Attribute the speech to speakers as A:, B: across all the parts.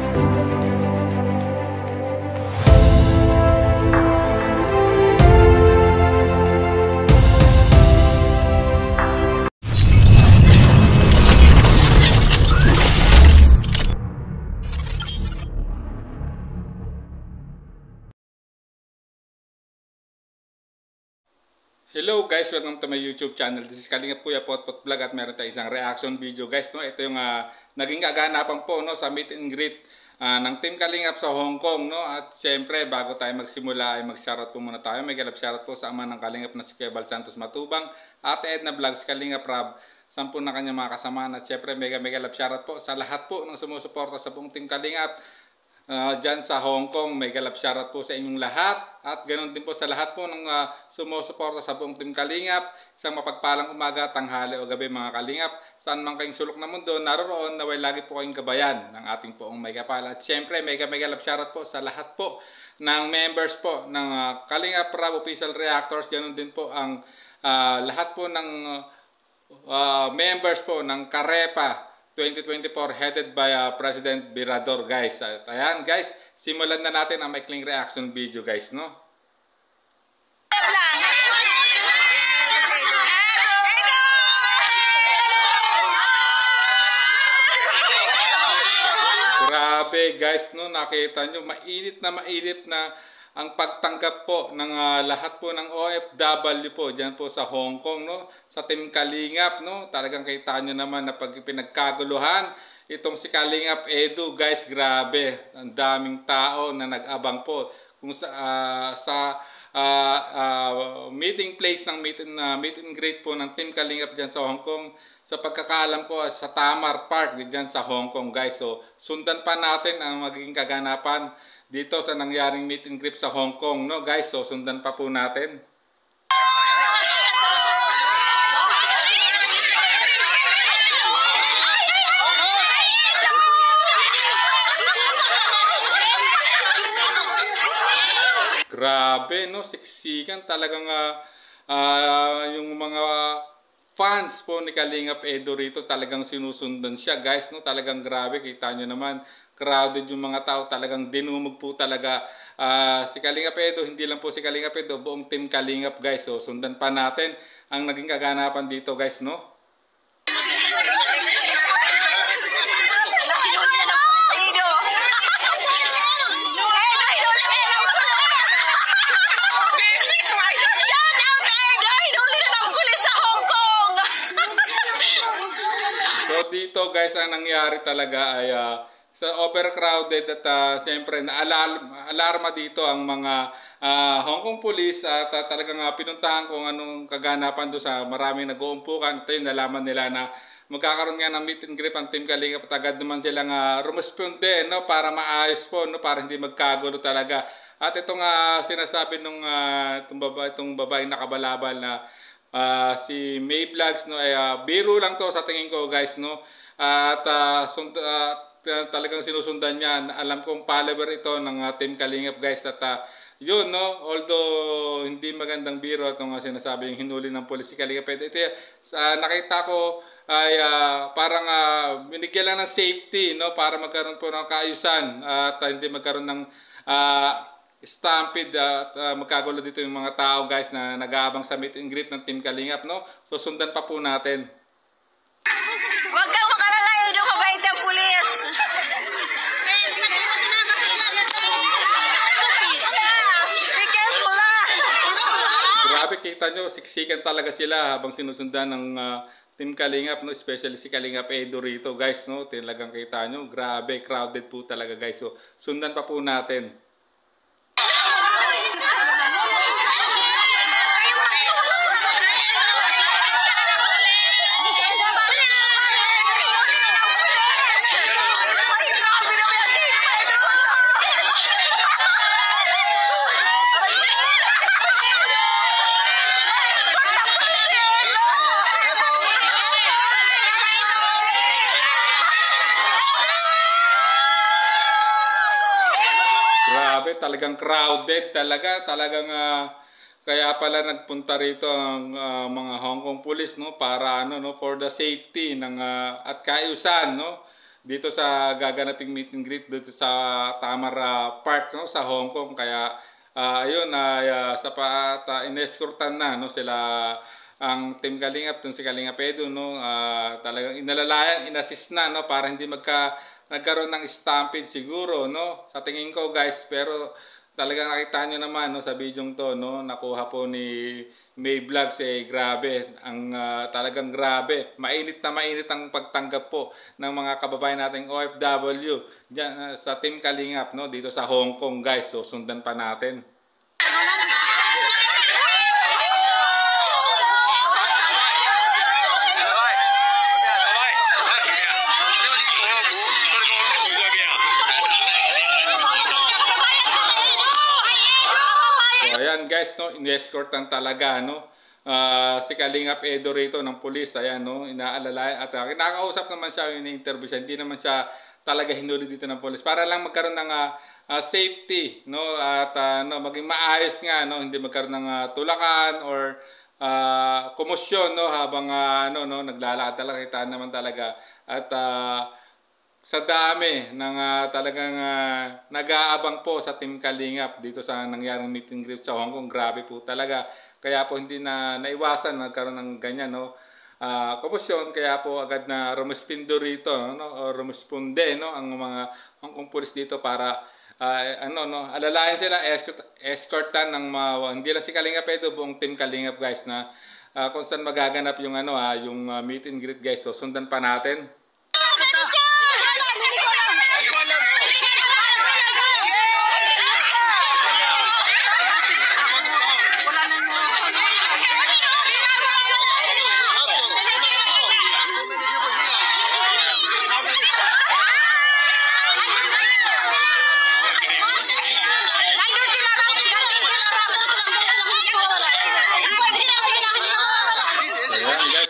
A: Hello guys, welcome to my YouTube channel. This is Kalingap Kuya Potpot Vlog at meron tayong isang reaction video guys. No? Ito yung naging kaganapan po no, sa meet and greet ng Team Kalingap sa Hong Kong. No? At syempre, bago tayo magsimula ay mag-shoutout po muna tayo. May galap-shoutout po sa ama ng Kalingap na si Kuya Bal Santos Matubang, Ate Edna Vlogs, Kalingap Rab, 10 na kanyang mga kasamahan. At syempre, mega galap-shoutout po sa lahat po ng sumusuporta sa buong Team Kalingap. Dyan sa Hong Kong, may galap shoutout po sa inyong lahat at ganoon din po sa lahat po ng sumusuporta sa buong Team Kalingap. Isang mapagpalang umaga, tanghali o gabi mga Kalingap, saan man kayong sulok na mundo naroon, naway lagi po kayong gabayan ng ating poong may kapal. At syempre may galap shoutout po sa lahat po ng members po ng Kalingap Rab Official Reactors. Ganoon din po ang lahat po ng members po ng Karepa 2024 headed by President Virador guys. At ayan guys, simulan na natin ang maikling reaction video guys, no? Grabe guys, no, nakita nyo, mainit na ang pagtanggap po ng lahat po ng OFW po dyan po sa Hong Kong, no, sa Team Kalingap, no. Talagang kita nyo naman na pag pinagkaguluhan itong si Kalingap Edu guys, grabe, ang daming tao na nag-abang po kung meeting place ng meet and greet po ng Team Kalingap dyan sa Hong Kong. Sa pagkakaalam ko sa Tamar Park dyan sa Hong Kong guys. So sundan pa natin ang magiging kaganapan dito sa nangyaring meet and greet sa Hong Kong, no guys. So sundan pa po natin. Grabe, no, siksikan talagang yung mga fans po ni Kalingap Edu rito, talagang sinusundan siya guys, no. Talagang grabe, kita nyo naman, crowded yung mga tao, talagang dinumog po talaga si Kalingap Edu. Hindi lang po si Kalingap Edu, buong Team Kalingap guys. So sundan pa natin ang naging kaganapan dito guys, no. So dito guys, ang nangyari talaga ay sa overcrowded at siyempre na-alarma dito ang mga Hong Kong police at talagang pinuntahan kung anong kaganapan doon sa maraming nag-uumpukan. Ito yung nalaman nila na magkakaroon nga ng meet and greet ang Team Kalingap at agad naman silang rumusponde, no, para maayos po, no, para hindi magkagulo talaga. At itong sinasabi nung itong babaeng nakabalabal na si May Vlogs, no, ay biro lang to sa tingin ko guys, no. At talagang sinusundan niya. Alam kong follower ito ng Team Kalingap guys. At yun, no, although hindi magandang biro itong sinasabi yung hinuli ng pulis si Kalingap, ito nakita ko ay parang binigyan lang ng safety, no, para magkaroon po ng kaayusan at hindi magkaroon ng stampede at magkagulo dito yung mga tao guys na nag-aabang sa meet and greet ng Team Kalingap, no. So sundan pa po natin.
B: Huwag kang makalala, Edu, mabait ang pulis. Be careful lah.
A: Grabe, kita nyo, siksikan talaga sila habang sinusundan ng Team Kalingap, no, especially si Kalingap Edu rito guys, no. Talagang kita nyo, grabe, crowded po talaga guys. So sundan pa po natin. Grabe, talagang crowded talaga, talagang kaya pala nagpunta rito ang mga Hong Kong police, no, para no, for the safety ng at kaayusan, no, dito sa gaganaping meet and greet dito sa Tamara Park, no, sa Hong Kong. Kaya ayun ay sapat inescortan na, no, sila ang Team Kalingap, si Kalingap Edu, no, talagang inalalayan, inassist na, no, para hindi nagkaroon ng stampede siguro, no, sa tingin ko guys. Pero talagang nakita nyo naman, no, sa video to, no, nakuha po ni May Vlogs, grabe, ang talagang grabe, mainit na mainit ang pagtanggap po ng mga kababayan nating OFW dyan, sa Team Kalingap, no, dito sa Hong Kong guys. So sundan pa natin. Ayan guys, no, in-escortan talaga, no, si Kalingap Edo rito ng pulis. Ayan, no, inaalala at kinakausap naman siya, ini-interview siya. Hindi naman siya talaga hinuli dito ng pulis para lang magkaroon ng safety, no, at no, maging maayos nga, no, hindi magkaroon ng tulakan or komosyon, no, habang no, naglalakad talaga. Kita naman talaga at sa dami ng talagang nag-aabang po sa Team Kalingap dito sa nangyaring meet and greet sa Hong Kong. Grabe po talaga. Kaya po hindi na naiwasan nagkaroon ng ganyan, no, komosyon. Kaya po agad na rumispindo rito, no, o rumisponde, no, ang mga Hong Kong police dito para ano, no, alalayan sila, escortan ng hindi lang si Kalingap Edo, buong Team Kalingap guys, na kung saan magaganap yung ano, yung meet and greet guys. So sundan pa natin.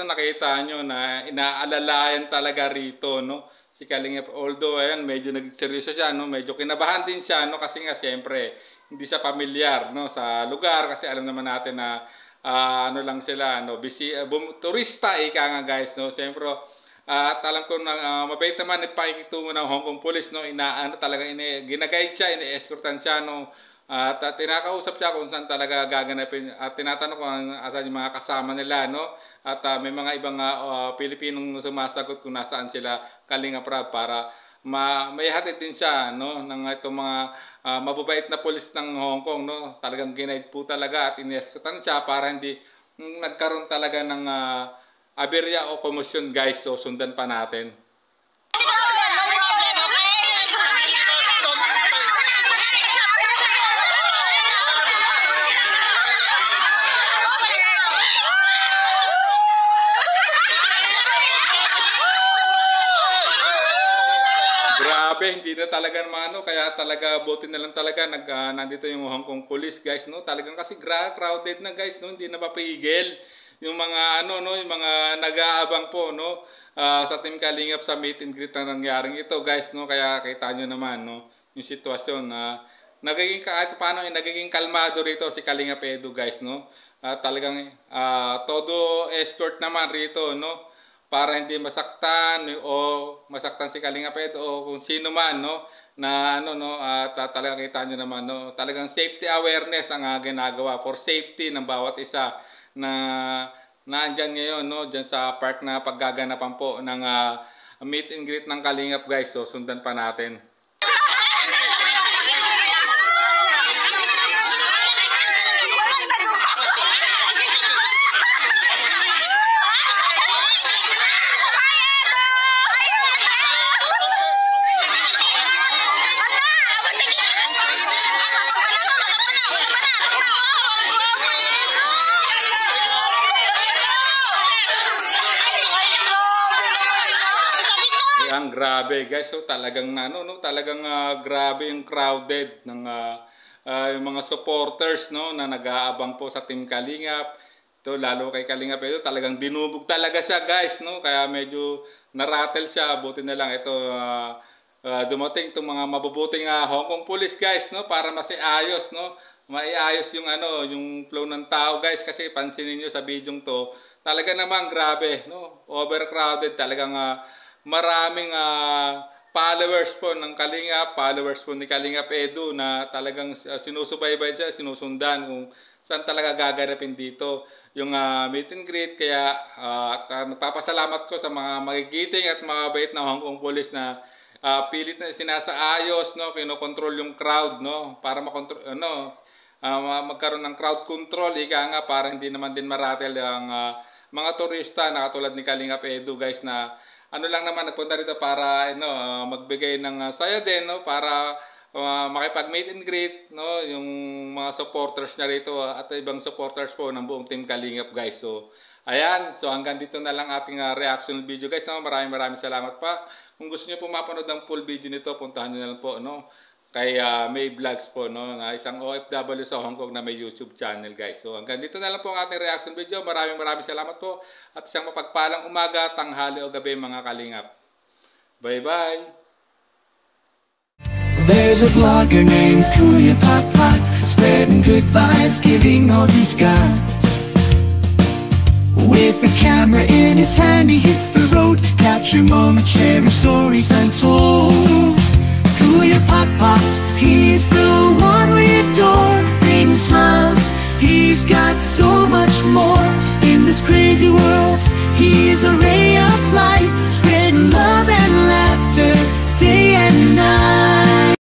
A: Nakita nyo na inaalalayan talaga rito, no, si Kalingap. Although ayan, medyo nagseryoso siya, no, medyo kinabahan din siya, no, kasi nga siyempre hindi siya pamilyar, no, sa lugar, kasi alam naman natin na ano lang sila, no, busy, turista ika nga guys, no. Siyempre at alam ko na mabait naman ipakikitungo ng Hong Kong Police, no, talaga ginaguide siya, ini-escortan siya, no. At tinakausap siya kung saan talaga gaganapin at tinatanong kung asan yung mga kasama nila, no. At may mga ibang Pilipinong sumasagot kung nasaan sila Kalingap Rab para maihatid din siya, no, ng itong mga mababait na pulis ng Hong Kong, no. Talagang ginaid po talaga at inescortan siya para hindi nagkaroon talaga ng aberya o komosyon guys. So sundan pa natin. Grabe, hindi na talaga naman, kaya talaga buti na lang talaga nandito yung Hong Kong Police guys, no. Talagang kasi crowded na guys, no, hindi na mapigil yung mga no, yung mga nag-aabang po, no, sa Team Kalingap sa meet and greet na nangyaring ito guys, no. Kaya kita nyo naman, no, yung sitwasyon na nagiging kahit paano nagiging kalmado rito si Kalingap Edu guys, no. Talagang todo escort naman rito, no, para hindi masaktan si Kalingap Edo o kung sino man, no, na ano, no, at talagang kita nyo naman, no, talagang safety awareness ang ginagawa for safety ng bawat isa na naandyan ngayon, no, dyan sa park na paggaganapan po ng meet and greet ng Kalingap guys. So sundan pa natin. Ang grabe guys, so talagang talagang grabe yung crowded ng yung mga supporters, no, na nag-aabang po sa Team Kalingap. Ito lalo kay Kalingap ito, talagang dinubog talaga siya guys, no, kaya medyo narattle siya. Buti na lang ito dumating itong mga mabubuting Hong Kong Police guys, no, para masiayos, no, maiayos yung yung flow ng tao guys. Kasi pansinin niyo sa video to, talaga naman grabe, no, overcrowded talagang maraming followers po ng Kalingap, followers po ni Kalingap Edu na talagang sinusubaybay siya, sinusundan kung saan talaga gaganapin dito yung meet and greet. Kaya nagpapasalamat ko sa mga magigiting at mga bait na Hong Kong police na pilit na sinasaayos, no, kinokontrol yung crowd, no, para makontrol, magkaroon ng crowd control, ika nga, para hindi naman din maratel ang mga turista na katulad ni Kalingap Edu, guys, na lang naman nagpunta dito para magbigay ng saya din, no, para makipag meet and greet, no, yung mga supporters niya rito at ibang supporters po ng buong team Kalingap, guys. So ayan, so hanggang dito na lang ating reaction video, guys, no? Maraming salamat pa. Kung gusto niyo po mapanood ng full video nito, puntahan niyo na lang po, no, kay May Vlogs po, no, na isang OFW sa Hong Kong na may YouTube channel, guys. So hanggang dito na lang po ang ating reaction video. Maraming salamat po at isang mapagpalang umaga, tanghali o gabi, mga Kalingap. Bye-bye!
C: There's a vlogger named Kuya Pot, spreading good vibes, giving all he's got. With the camera in his hand, he hits the road, capture moments, sharing stories untold. Kuya Pot, he's the one we adore, bring smiles, he's got so much more. In this crazy world, he is a ray